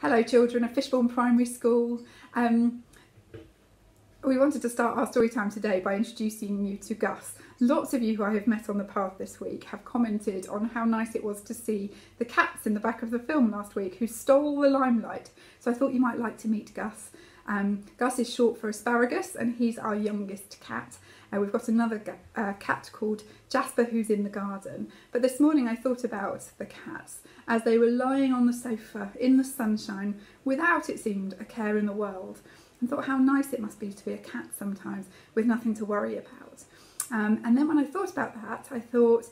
Hello children of Fishbourne Primary School. We wanted to start our story time today by introducing you to Gus. Lots of you who I have met on the path this week have commented on how nice it was to see the cats in the back of the film last week who stole the limelight. So I thought you might like to meet Gus. Gus is short for Asparagus and he's our youngest cat. We've got another cat called Jasper who's in the garden. But this morning I thought about the cats as they were lying on the sofa in the sunshine without, it seemed, a care in the world. And thought how nice it must be to be a cat sometimes with nothing to worry about. And then when I thought about that, I thought,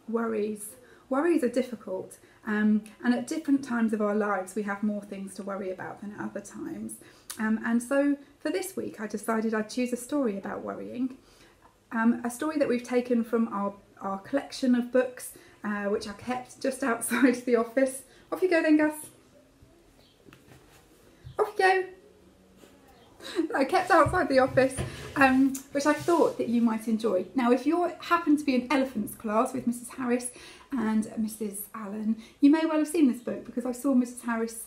worries. Worries are difficult. And at different times of our lives, we have more things to worry about than at other times. And so for this week, I decided I'd choose a story about worrying. A story that we've taken from our collection of books, which are kept just outside the office. Off you go then, Gus. Off you go. I kept outside the office, which I thought that you might enjoy. Now, if you happen to be in Elephants class with Mrs. Harris and Mrs. Allen, you may well have seen this book because I saw Mrs. Harris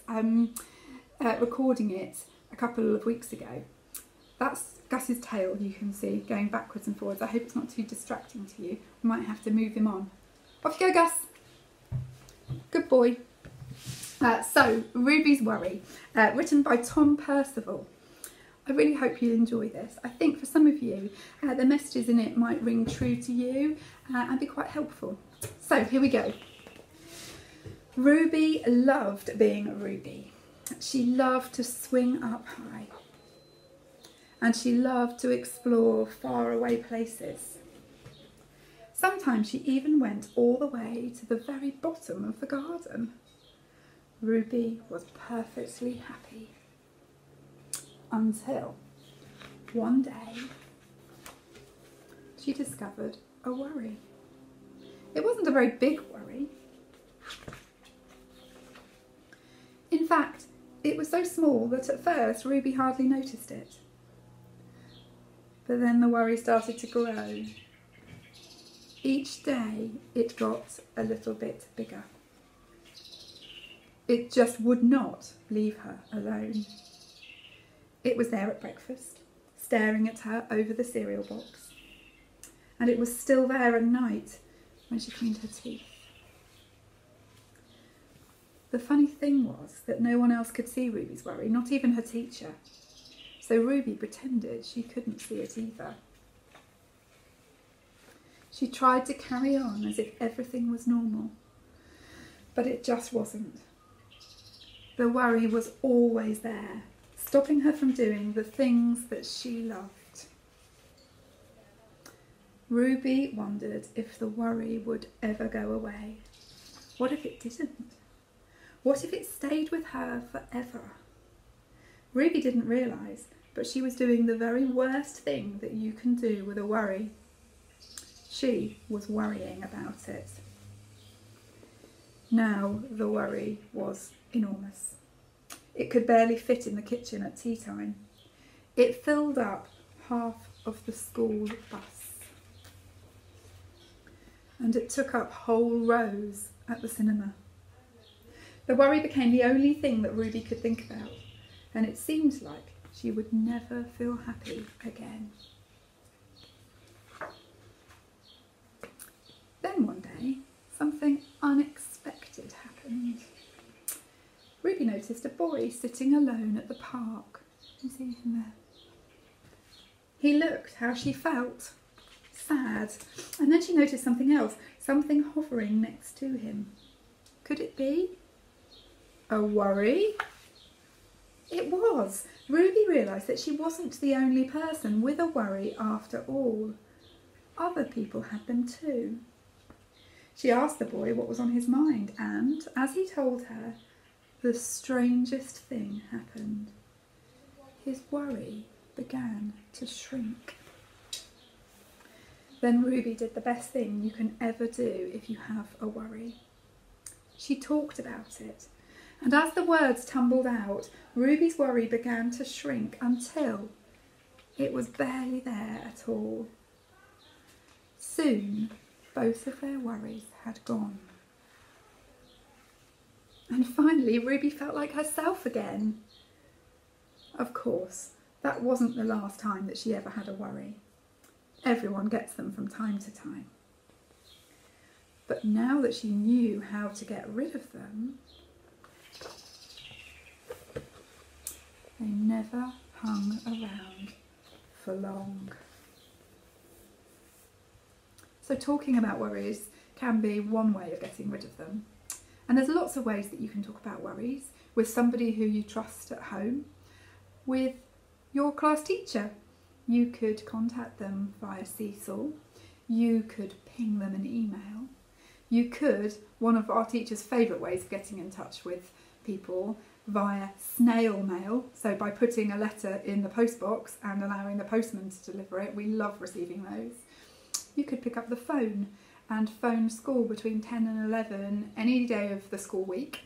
recording it a couple of weeks ago. That's Gus's tail, you can see, going backwards and forwards. I hope it's not too distracting to you. We might have to move him on. Off you go, Gus. Good boy. So, Ruby's Worry, written by Tom Percival. I really hope you enjoy this. I think for some of you, the messages in it might ring true to you and be quite helpful. So here we go. Ruby loved being Ruby. She loved to swing up high. And she loved to explore faraway places. Sometimes she even went all the way to the very bottom of the garden. Ruby was perfectly happy. Until one day she discovered a worry. It wasn't a very big worry. In fact, it was so small that at first Ruby hardly noticed it. But then the worry started to grow. Each day it got a little bit bigger. It just would not leave her alone. It was there at breakfast, staring at her over the cereal box. And it was still there at night when she cleaned her teeth. The funny thing was that no one else could see Ruby's worry, not even her teacher. So Ruby pretended she couldn't see it either. She tried to carry on as if everything was normal, but it just wasn't. The worry was always there, stopping her from doing the things that she loved. Ruby wondered if the worry would ever go away. What if it didn't? What if it stayed with her forever? Ruby didn't realise, but she was doing the very worst thing that you can do with a worry. She was worrying about it. Now the worry was enormous. It could barely fit in the kitchen at tea time. It filled up half of the school bus. And it took up whole rows at the cinema. The worry became the only thing that Ruby could think about, and it seemed like she would never feel happy again. Then one day, something unexpected happened. Ruby noticed a boy sitting alone at the park. You see him there? He looked how she felt, sad. And then she noticed something else, something hovering next to him. Could it be a worry? It was. Ruby realised that she wasn't the only person with a worry after all. Other people had them too. She asked the boy what was on his mind, and as he told her, the strangest thing happened. His worry began to shrink. Then Ruby did the best thing you can ever do if you have a worry. She talked about it, and as the words tumbled out, Ruby's worry began to shrink until it was barely there at all. Soon, both of their worries had gone. And finally, Ruby felt like herself again. Of course, that wasn't the last time that she ever had a worry. Everyone gets them from time to time. But now that she knew how to get rid of them, they never hung around for long. So talking about worries can be one way of getting rid of them. And there's lots of ways that you can talk about worries with somebody who you trust at home, with your class teacher. You could contact them via Cecil, you could ping them an email, you could, one of our teacher's favourite ways of getting in touch with people, via snail mail, so by putting a letter in the postbox and allowing the postman to deliver it. We love receiving those. You could pick up the phone and phone school between 10 and 11 any day of the school week,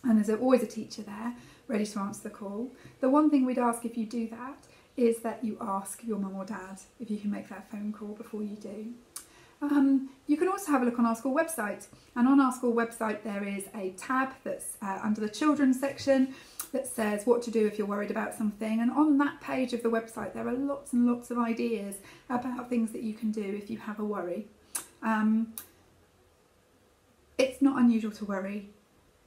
and there's always a teacher there ready to answer the call. The one thing we'd ask if you do that is that you ask your mum or dad if you can make that phone call before you do. You can also have a look on our school website, and on our school website there is a tab that's under the children's section that says what to do if you're worried about something, and on that page of the website there are lots and lots of ideas about things that you can do if you have a worry. It's not unusual to worry.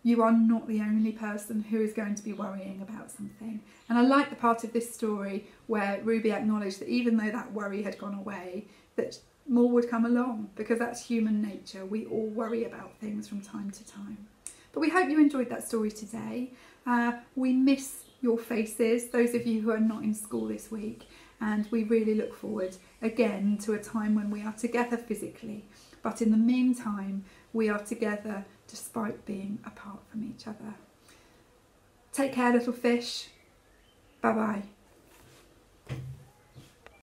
You are not the only person who is going to be worrying about something. And I like the part of this story where Ruby acknowledged that even though that worry had gone away, that more would come along, because that's human nature. We all worry about things from time to time. But we hope you enjoyed that story today. We miss your faces, those of you who are not in school this week, and we really look forward again to a time when we are together physically. But in the meantime, we are together despite being apart from each other. Take care, little fish. Bye-bye.